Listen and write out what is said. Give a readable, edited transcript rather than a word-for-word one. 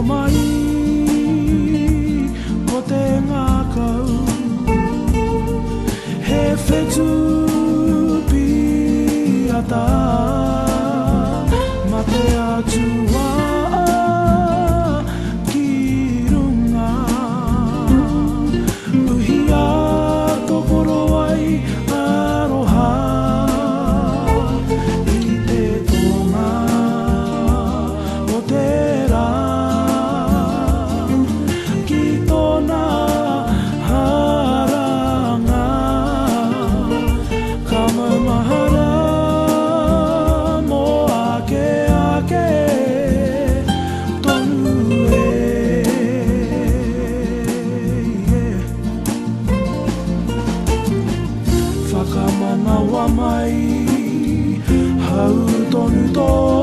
mai ko te ngākau he whetu piata ma te atua ki runga uhia tokoro ai aroha I te tonga o te rā ki tōna haranga ka maumahara mo ake ake tonu whakamanawa mai hau tonu tō